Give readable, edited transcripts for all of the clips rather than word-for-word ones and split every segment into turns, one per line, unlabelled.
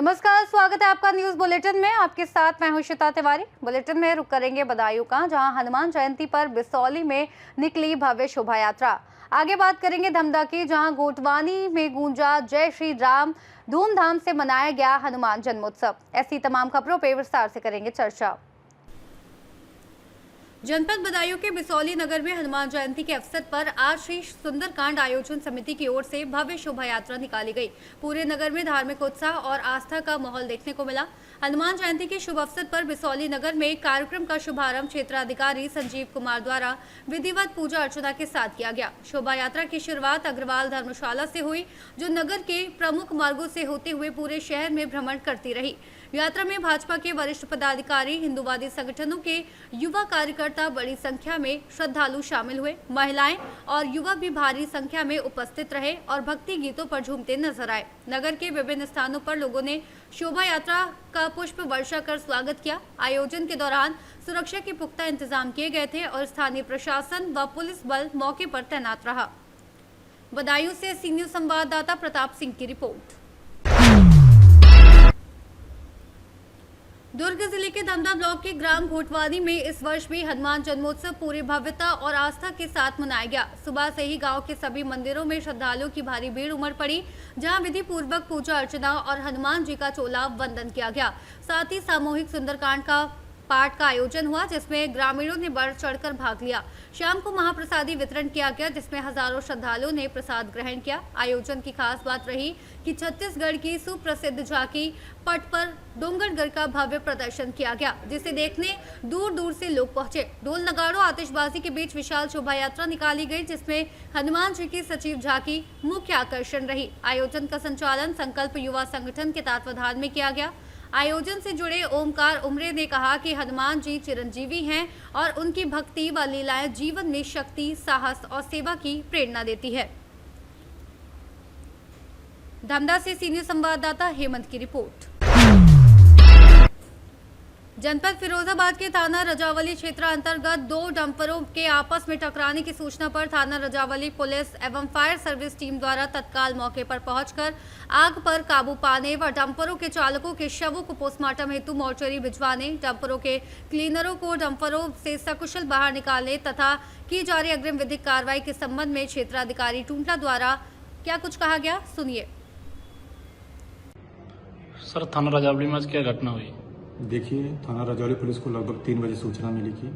नमस्कार, स्वागत है आपका न्यूज बुलेटिन में। आपके साथ मैं हूं श्वेता तिवारी। बुलेटिन में रुक करेंगे बदायूं का, जहां हनुमान जयंती पर बिसौली में निकली भव्य शोभा यात्रा। आगे बात करेंगे धमदा की, जहां गोटवानी में गूंजा जय श्री राम। धूमधाम से मनाया गया हनुमान जन्मोत्सव। ऐसी तमाम खबरों पर विस्तार से करेंगे चर्चा। जनपद बदायूं के बिसौली नगर में हनुमान जयंती के अवसर पर आज श्री सुंदरकांड आयोजन समिति की ओर से भव्य शोभा यात्रा निकाली गई। पूरे नगर में धार्मिक उत्साह और आस्था का माहौल देखने को मिला। हनुमान जयंती के शुभ अवसर पर बिसौली नगर में कार्यक्रम का शुभारंभ क्षेत्राधिकारी संजीव कुमार द्वारा विधिवत पूजा अर्चना के साथ किया गया। शोभा यात्रा की शुरुआत अग्रवाल धर्मशाला से हुई, जो नगर के प्रमुख मार्गों से होते हुए पूरे शहर में भ्रमण करती रही। यात्रा में भाजपा के वरिष्ठ पदाधिकारी, हिंदूवादी संगठनों के युवा कार्यकर्ता बड़ी संख्या में श्रद्धालु शामिल हुए। महिलाएं और युवक भी भारी संख्या में उपस्थित रहे और भक्ति गीतों पर झूमते नजर आए। नगर के विभिन्न स्थानों पर लोगों ने शोभा यात्रा का पुष्प वर्षा कर स्वागत किया। आयोजन के दौरान सुरक्षा के पुख्ता इंतजाम किए गए थे और स्थानीय प्रशासन व पुलिस बल मौके पर तैनात रहा। बदायूं से सी न्यूज संवाददाता प्रताप सिंह की रिपोर्ट। दुर्ग जिले के धमदा ब्लॉक के ग्राम घोटवानी में इस वर्ष भी हनुमान जन्मोत्सव पूरी भव्यता और आस्था के साथ मनाया गया। सुबह से ही गांव के सभी मंदिरों में श्रद्धालुओं की भारी भीड़ उमड़ पड़ी, जहां विधि पूर्वक पूजा अर्चना और हनुमान जी का चोला वंदन किया गया। साथ ही सामूहिक सुंदरकांड का पाठ का आयोजन हुआ, जिसमें ग्रामीणों ने बढ़ चढ़कर भाग लिया। शाम को महाप्रसादी वितरण किया गया, जिसमें हजारों श्रद्धालुओं ने प्रसाद ग्रहण किया। आयोजन की खास बात रही कि छत्तीसगढ़ की सुप्रसिद्ध झांकी पट पर डोंगरगढ़ का भव्य प्रदर्शन किया गया, जिसे देखने दूर दूर से लोग पहुंचे। ढोल नगाड़ों आतिशबाजी के बीच विशाल शोभा यात्रा निकाली गई, जिसमें हनुमान जी की सचिव झांकी मुख्य आकर्षण रही। आयोजन का संचालन संकल्प युवा संगठन के तत्वाधान में किया गया। आयोजन से जुड़े ओमकार उमरे ने कहा कि हनुमान जी चिरंजीवी हैं और उनकी भक्ति व लीलाएं जीवन में शक्ति, साहस और सेवा की प्रेरणा देती है। धमदा से सीनियर संवाददाता हेमंत की रिपोर्ट। जनपद फिरोजाबाद के थाना रजावली क्षेत्र अंतर्गत दो डंपरों के आपस में टकराने की सूचना पर थाना रजावली पुलिस एवं फायर सर्विस टीम द्वारा तत्काल मौके पर पहुंचकर आग पर काबू पाने व डंपरों के चालकों के शवों को पोस्टमार्टम हेतु मोर्चरी भिजवाने, डंपरों के क्लीनरों को डंपरों से सकुशल बाहर निकालने तथा की जा रही अग्रिम विधिक कार्रवाई के संबंध में क्षेत्राधिकारी टूंटला द्वारा क्या कुछ कहा गया, सुनिए।
सर, थाना रजावली में आज क्या घटना हुई?
देखिए, थाना रजौली पुलिस को लगभग 3 बजे सूचना मिली कि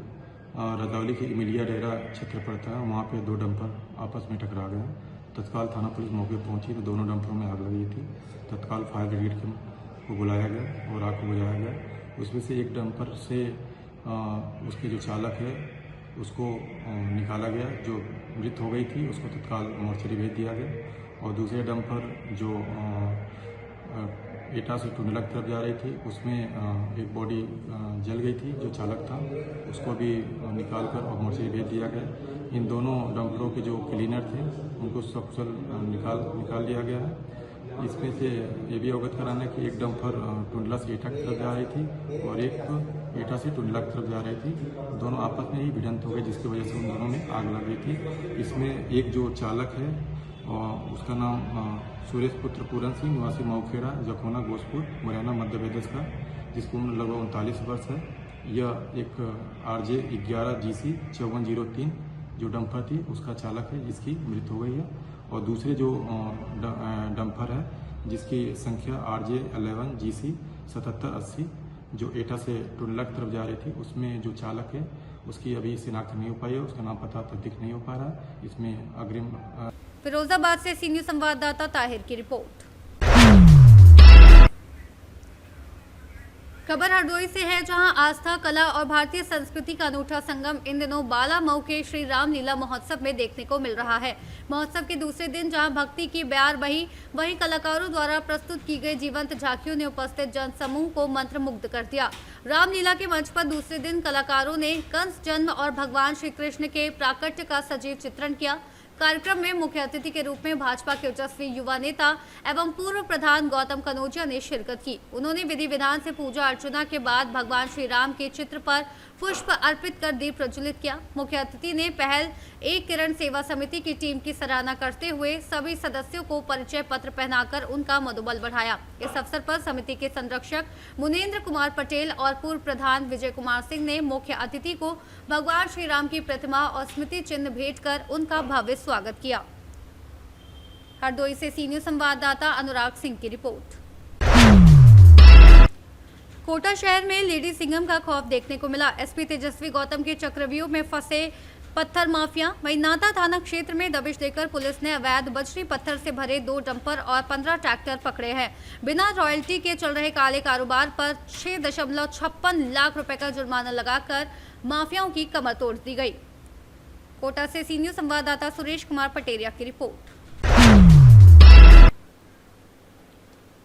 रजौली के इमिलिया डेरा क्षेत्र पड़ता है, वहाँ पे 2 डंपर आपस में टकरा गए। तत्काल थाना पुलिस मौके पर पहुंची तो दोनों डंपरों में आग लगी थी। तत्काल फायर ब्रिगेड को बुलाया गया और आग को बुझाया गया। उसमें से एक डंपर से उसके जो चालक है उसको निकाला गया, जो मृत हो गई थी उसको तत्काल मोर्चरी भेज दिया गया। और दूसरे डंपर जो एटा से टुंडला की तरफ जा रही थी, उसमें एक बॉडी जल गई थी, जो चालक था उसको भी निकाल कर और मोर्चरी भेज दिया गया। इन दोनों डंपरों के जो क्लीनर थे उनको सकुशल निकाल दिया गया है। इसमें से ये भी अवगत कराना कि एक डंपर टुंडला से एटा की तरफ जा रही थी और एक एटा से टुंडला की तरफ जा रही थी। दोनों आपस में ही भिड़ंत हो गए, जिसकी वजह से उन दोनों में आग लग गई थी। इसमें एक जो चालक है और उसका नाम सुरेश पुत्र पूरन सिंह, निवासी मऊखेड़ा, जखोना, गोसपुर, मुरैना, मध्य प्रदेश का, जिसकी उम्र लगभग 39 वर्ष है। यह एक RJ 11 GC 5403 जो डंपर थी उसका चालक है, जिसकी मृत्यु हो गई है। और दूसरे जो डंपर है जिसकी संख्या RJ 11 GC 7780 जो एटा से टुंडला की तरफ जा रही थी, उसमें जो चालक है उसकी अभी शिनाख्त नहीं हो पाई है, उसका नाम पता तद्दीक नहीं हो पा रहा है। इसमें अग्रिम
फिरोजाबाद से सीनियर संवाददाता ताहिर की रिपोर्ट। खबर हरदोई से है, जहां आस्था, कला और भारतीय संस्कृति का अनूठा संगम इन दिनों बाला मऊ के श्री रामलीला महोत्सव में देखने को मिल रहा है। महोत्सव के दूसरे दिन जहां भक्ति की बयार बही, वहीं कलाकारों द्वारा प्रस्तुत की गई जीवंत झांकियों ने उपस्थित जन समूह को मंत्रमुग्ध कर दिया। रामलीला के मंच पर दूसरे दिन कलाकारों ने कंस जन्म और भगवान श्री कृष्ण के प्राकट्य का सजीव चित्रण किया। कार्यक्रम में मुख्य अतिथि के रूप में भाजपा के ओजस्वी युवा नेता एवं पूर्व प्रधान गौतम कनौजिया ने शिरकत की। उन्होंने विधि विधान से पूजा अर्चना के बाद भगवान श्री राम के चित्र पर पुष्प अर्पित कर दीप प्रज्वलित किया। मुख्य अतिथि ने पहल एक किरण सेवा समिति की टीम की सराहना करते हुए सभी सदस्यों को परिचय पत्र पहनाकर उनका मनोबल बढ़ाया। इस अवसर पर समिति के संरक्षक मुनेंद्र कुमार पटेल और पूर्व प्रधान विजय कुमार सिंह ने मुख्य अतिथि को भगवान श्री राम की प्रतिमा और स्मृति चिन्ह भेंट कर उनका भव्य स्वागत किया। हरदोई से सीनियर संवाददाता अनुराग सिंह की रिपोर्ट। कोटा शहर में लेडी सिंघम का खौफ देखने को मिला। एसपी तेजस्वी गौतम के चक्रव्यूह में फंसे पत्थर माफिया। वहीं नाता थाना क्षेत्र में दबिश देकर पुलिस ने अवैध बजरी पत्थर से भरे 2 डंपर और 15 ट्रैक्टर पकड़े हैं। बिना रॉयल्टी के चल रहे काले कारोबार पर 6.56 लाख रुपए का जुर्माना लगाकर माफियाओं की कमर तोड़ दी गई। कोटा से सीनियर संवाददाता सुरेश कुमार पटेरिया की रिपोर्ट।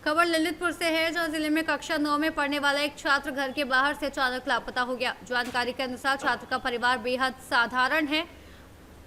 खबर ललितपुर से है, जहां जिले में कक्षा 9 में पढ़ने वाला एक छात्र घर के बाहर से अचानक लापता हो गया। जानकारी के अनुसार छात्र का परिवार बेहद साधारण है।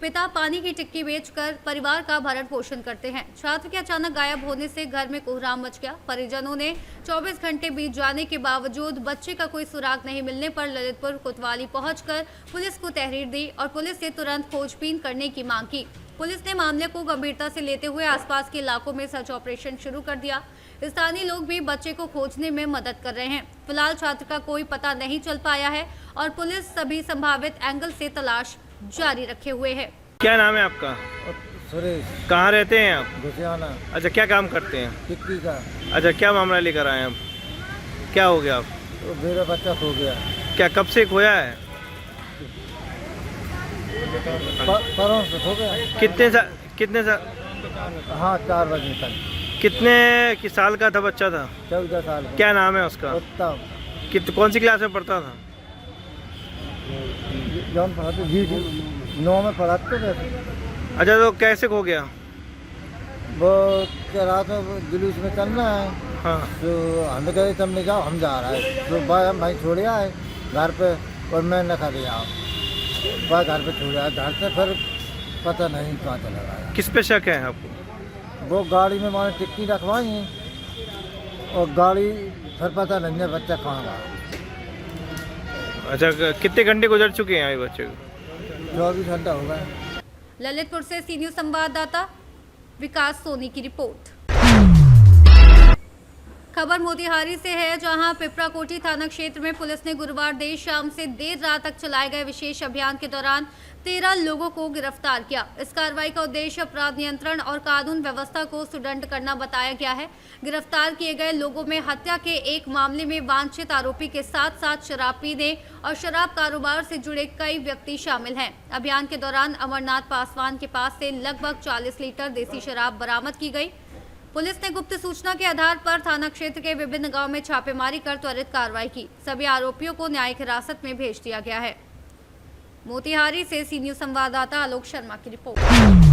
पिता पानी की टिक्की बेचकर परिवार का भरण पोषण करते हैं। छात्र के अचानक गायब होने से घर में कोहराम मच गया। परिजनों ने 24 घंटे बीत जाने के बावजूद बच्चे का कोई सुराग नहीं मिलने पर ललितपुर कोतवाली पहुंचकर पुलिस को तहरीर दी और पुलिस से तुरंत खोजबीन करने की मांग की। पुलिस ने मामले को गंभीरता से लेते हुए आसपास के इलाकों में सर्च ऑपरेशन शुरू कर दिया। स्थानीय लोग भी बच्चे को खोजने में मदद कर रहे हैं। फिलहाल छात्र का कोई पता नहीं चल पाया है और पुलिस सभी संभावित एंगल से तलाश जारी रखे हुए है।
क्या नाम है आपका?
सुरेश।
कहाँ रहते हैं आप?
घुसियाना।
अच्छा, क्या काम करते हैं?
टिक्की का।
अच्छा, क्या मामला लेकर आए आप? क्या हो गया आप?
तो मेरा बच्चा खो गया।
क्या कब से खोया है?
परसों से खो गया।
कितने सा?
हाँ, 4 बजे तक।
कितने साल का था बच्चा था?
14 साल का।
क्या नाम है उसका?
उत्तम।
कौन सी क्लास में पढ़ता था?
जौन पढ़ाते जी 9 में पढ़ाते थे।
अच्छा, तो कैसे खो गया?
वो क्या रात में जुलूस में चलना है।
हाँ।
तो हम कहे तुम नहीं जाओ, हम जा रहा है। तो भाई छोड़े आए घर पे और मैं न खा आओ। भाई घर पे छोड़े आए, घर से फिर पता नहीं कहाँ चला गया।
किस पे शक है आपको?
वो गाड़ी में मैंने टिक्की रखवाई और गाड़ी फिर पता नहीं है बच्चा कहाँ गया।
अच्छा, कितने घंटे गुजर चुके हैं अभी बच्चे को?
24 घंटा हो गया।
ललितपुर से सीनियर संवाददाता विकास सोनी की रिपोर्ट। खबर मोतिहारी से है, जहां पिपराकोठी थाना क्षेत्र में पुलिस ने गुरुवार देर शाम से देर रात तक चलाए गए विशेष अभियान के दौरान 13 लोगों को गिरफ्तार किया। इस कार्रवाई का उद्देश्य अपराध नियंत्रण और कानून व्यवस्था को सुदृढ़ करना बताया गया है। गिरफ्तार किए गए लोगों में हत्या के एक मामले में वांछित आरोपी के साथ साथ शराब पीने और शराब कारोबार से जुड़े कई व्यक्ति शामिल हैं। अभियान के दौरान अमरनाथ पासवान के पास से लगभग 40 लीटर देसी शराब बरामद की गई। पुलिस ने गुप्त सूचना के आधार पर थाना क्षेत्र के विभिन्न गांव में छापेमारी कर त्वरित कार्रवाई की। सभी आरोपियों को न्यायिक हिरासत में भेज दिया गया है। मोतिहारी से सीनियर संवाददाता आलोक शर्मा की रिपोर्ट।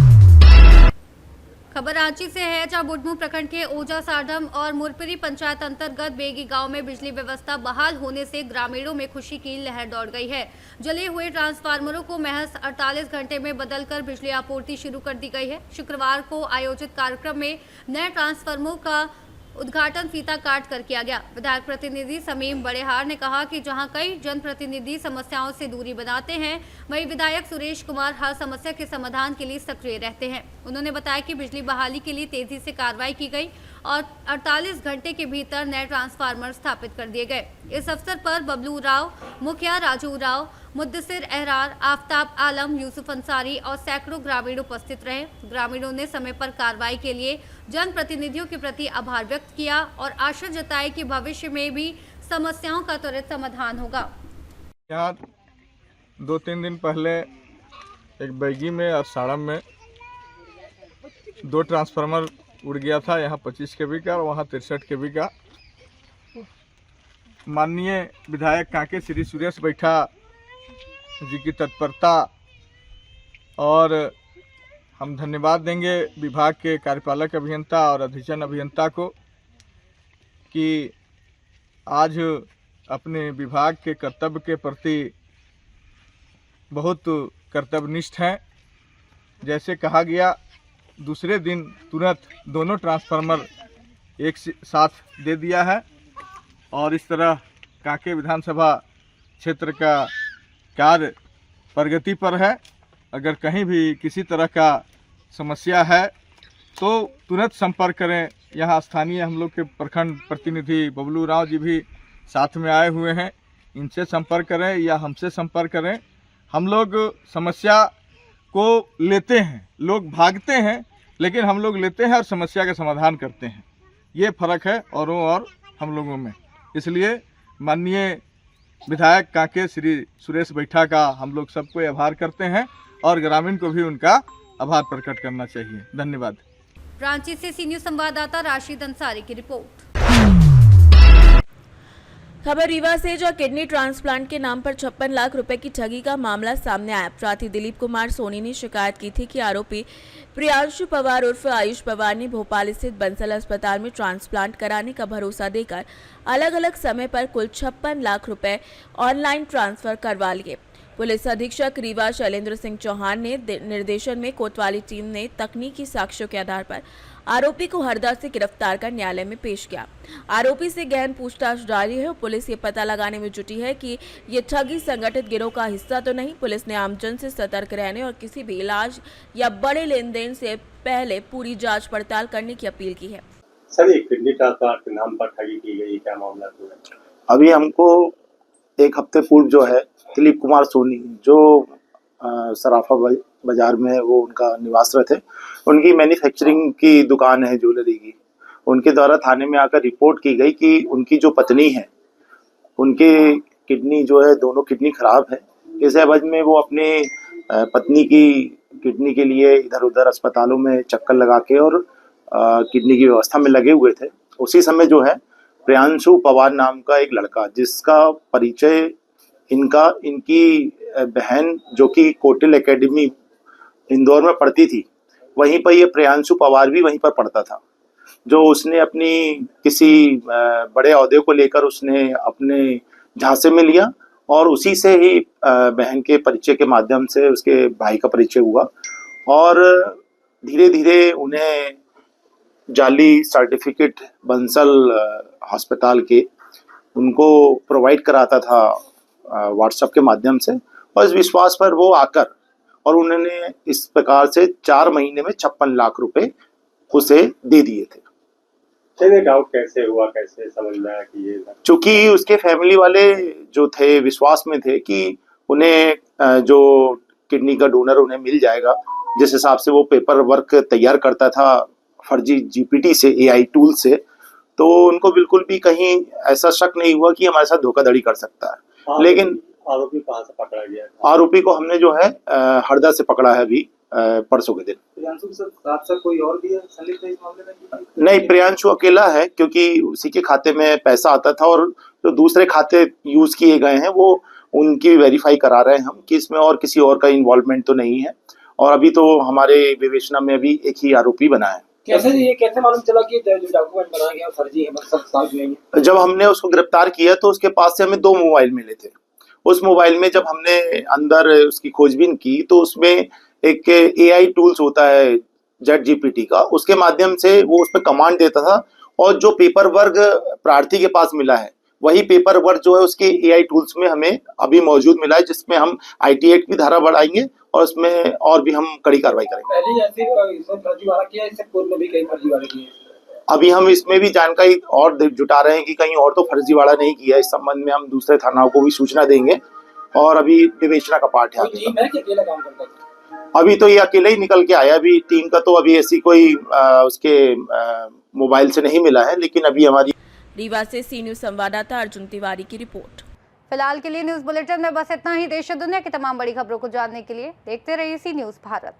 खबर रांची से है, जहां बुढ़मू प्रखंड के ओजा साढ़म और मुरपरी पंचायत अंतर्गत बेगी गांव में बिजली व्यवस्था बहाल होने से ग्रामीणों में खुशी की लहर दौड़ गई है। जले हुए ट्रांसफार्मरों को महज 48 घंटे में बदलकर बिजली आपूर्ति शुरू कर दी गई है। शुक्रवार को आयोजित कार्यक्रम में नए ट्रांसफार्मरों का उद्घाटन फीता काट कर किया गया। विधायक प्रतिनिधि समीम बड़ेहार ने कहा कि जहां कई जनप्रतिनिधि समस्याओं से दूरी बनाते हैं, वहीं विधायक सुरेश कुमार हर समस्या के समाधान के लिए सक्रिय रहते हैं। उन्होंने बताया कि बिजली बहाली के लिए तेजी से कार्रवाई की गई और 48 घंटे के भीतर नए ट्रांसफार्मर स्थापित कर दिए गए। इस अवसर पर बबलू राव, मुखिया राजू राव, मुद्दसिर अहरार, आफ्ताब आलम, यूसुफ अंसारी और सैकड़ों ग्रामीण उपस्थित रहे। ग्रामीणों ने समय पर कार्रवाई के लिए जनप्रतिनिधियों के प्रति आभार व्यक्त किया और आशा जताई कि भविष्य में भी समस्याओं का त्वरित समाधान होगा।
यहाँ 2-3 दिन पहले एक बैगी में और साड़म में 2 ट्रांसफार्मर उड़ गया था। यहाँ 25 केवी का और वहाँ 63 केवी का। माननीय विधायक कांके श्री सुरेश बैठा जी की तत्परता और हम धन्यवाद देंगे विभाग के कार्यपालक अभियंता और अधीक्षण अभियंता को कि आज अपने विभाग के कर्तव्य के प्रति बहुत कर्तव्यनिष्ठ हैं। जैसे कहा गया, दूसरे दिन तुरंत दोनों ट्रांसफार्मर एक साथ दे दिया है और इस तरह कांके विधानसभा क्षेत्र का कार्य प्रगति पर है। अगर कहीं भी किसी तरह का समस्या है तो तुरंत संपर्क करें। यहाँ स्थानीय हम लोग के प्रखंड प्रतिनिधि बबलू राव जी भी साथ में आए हुए हैं, इनसे संपर्क करें या हमसे संपर्क करें। हम लोग समस्या को लेते हैं, लोग भागते हैं लेकिन हम लोग लेते हैं और समस्या का समाधान करते हैं। ये फ़र्क है औरों और हम लोगों में। इसलिए माननीय विधायक कांके श्री सुरेश बैठा का हम लोग सबको आभार करते हैं और ग्रामीण को भी उनका आभार प्रकट करना चाहिए। धन्यवाद।
रांची से सी न्यूज़ संवाददाता राशिद अंसारी की रिपोर्ट।
खबर रीवा से, जो किडनी ट्रांसप्लांट के नाम पर 56 लाख रुपए की ठगी का मामला सामने आया। अपराधी दिलीप कुमार सोनी ने शिकायत की थी कि आरोपी प्रियांशु पवार उर्फ आयुष पवार ने भोपाल स्थित बंसल अस्पताल में ट्रांसप्लांट कराने का भरोसा देकर अलग अलग समय पर कुल 56 लाख रुपए ऑनलाइन ट्रांसफर करवा लिए। पुलिस अधीक्षक रीवा शैलेंद्र सिंह चौहान ने निर्देशन में कोतवाली टीम ने तकनीकी साक्ष्यों के आधार पर आरोपी को हरदा से गिरफ्तार कर न्यायालय में पेश किया। आरोपी से गहन पूछताछ जारी है और पुलिस ये पता लगाने में जुटी है कि ये ठगी संगठित गिरोह का हिस्सा तो नहीं। पुलिस ने आमजन से सतर्क रहने और किसी भी इलाज या बड़े लेन देन से पहले पूरी जांच पड़ताल करने की अपील की है।
सर, ये किडनी ट्रांसप्लांट के नाम पर ठगी की गई, क्या मामला है?
अभी हमको एक हफ्ते पूर्व जो है दिलीप कुमार सोनी, जो सराफा बाजार में वो उनका निवास थे, उनकी मैन्युफैक्चरिंग की दुकान है ज्वेलरी की, उनके द्वारा थाने में आकर रिपोर्ट की गई कि उनकी जो पत्नी है उनके किडनी जो है, दोनों किडनी खराब है। इस एवज में वो अपने पत्नी की किडनी के लिए इधर उधर अस्पतालों में चक्कर लगा के और किडनी की व्यवस्था में लगे हुए थे। उसी समय जो है प्रियांशु पवार नाम का एक लड़का, जिसका परिचय इनकी बहन जो कि कोटिल एकेडमी इंदौर में पढ़ती थी, वहीं पर ये प्रियांशु पवार भी वहीं पर पढ़ता था, जो उसने अपनी किसी बड़े ओहदे को लेकर उसने अपने झांसे में लिया और उसी से ही बहन के परिचय के माध्यम से उसके भाई का परिचय हुआ और धीरे धीरे उन्हें जाली सर्टिफिकेट बंसल अस्पताल के उनको प्रोवाइड कराता था व्हाट्सएप के माध्यम से, और इस विश्वास पर वो आकर और उन्होंने इस प्रकार से 4 महीने में 56 लाख रुपए उसे दे दिए थे।
चलिए, डाउट कैसे हुआ, कैसे समझ में आया कि ये था?
चूंकि उसके फैमिली वाले जो थे विश्वास में थे कि उन्हें जो किडनी का डोनर उन्हें मिल जाएगा, जिस हिसाब से वो पेपर वर्क तैयार करता था फर्जी जीपीटी से, एआई टूल से, तो उनको बिल्कुल भी कहीं ऐसा शक नहीं हुआ कि हमारे साथ धोखाधड़ी कर सकता है। लेकिन
आरोपी कहाँ से पकड़ा गया?
आरोपी को हमने जो है हरदा से पकड़ा है अभी परसों के दिन।
प्रियांशु के साथ कोई और भी है संलिप्त इस मामले में?
नहीं, प्रियांशु अकेला है, क्योंकि उसी के खाते में पैसा आता था और जो दूसरे खाते यूज किए गए हैं वो उनकी वेरीफाई करा रहे हैं हम कि इसमें और किसी और का इन्वॉल्वमेंट तो नहीं है। और अभी तो हमारे विवेचना में अभी एक ही आरोपी बना है।
कैसे मालूम चला कि जो डॉक्यूमेंट बनाया गया फर्जी है, मतलब साफ नहीं है?
जब हमने उसको गिरफ्तार किया तो उसके पास से हमें 2 मोबाइल मिले थे। उस मोबाइल में जब हमने अंदर उसकी खोजबीन की तो उसमें एक एआई टूल्स होता है ChatGPT का, उसके माध्यम से वो उस पर कमांड देता था और जो पेपर वर्क प्रार्थी के पास मिला है वही पेपर वर्क जो है उसके एआई टूल्स में हमें अभी मौजूद मिला है, जिसमें हम IT एक्ट की धारा बढ़ाएंगे और उसमें और भी हम कड़ी कार्रवाई करेंगे।
पहले ऐसे फर्जीवाड़ा किया, इससे पूर्व में भी कई फर्जीवाड़े किए।
अभी हम इसमें भी जानकारी और जुटा रहे हैं कि कहीं और तो फर्जीवाड़ा नहीं किया। इस संबंध में हम दूसरे थानाओं को भी सूचना देंगे और अभी विवेचना का पार्ट है।
टीम है कि अकेला काम करता था?
अभी तो ये अकेले ही निकल के आया। अभी टीम का तो अभी ऐसी कोई उसके मोबाइल से नहीं मिला है, लेकिन अभी हमारी
रीवा से सी न्यूज़ संवाददाता अर्जुन तिवारी की रिपोर्ट।
फिलहाल के लिए न्यूज़ बुलेटिन में बस इतना ही। देश और दुनिया की तमाम बड़ी खबरों को जानने के लिए देखते रहिए सी न्यूज़ भारत।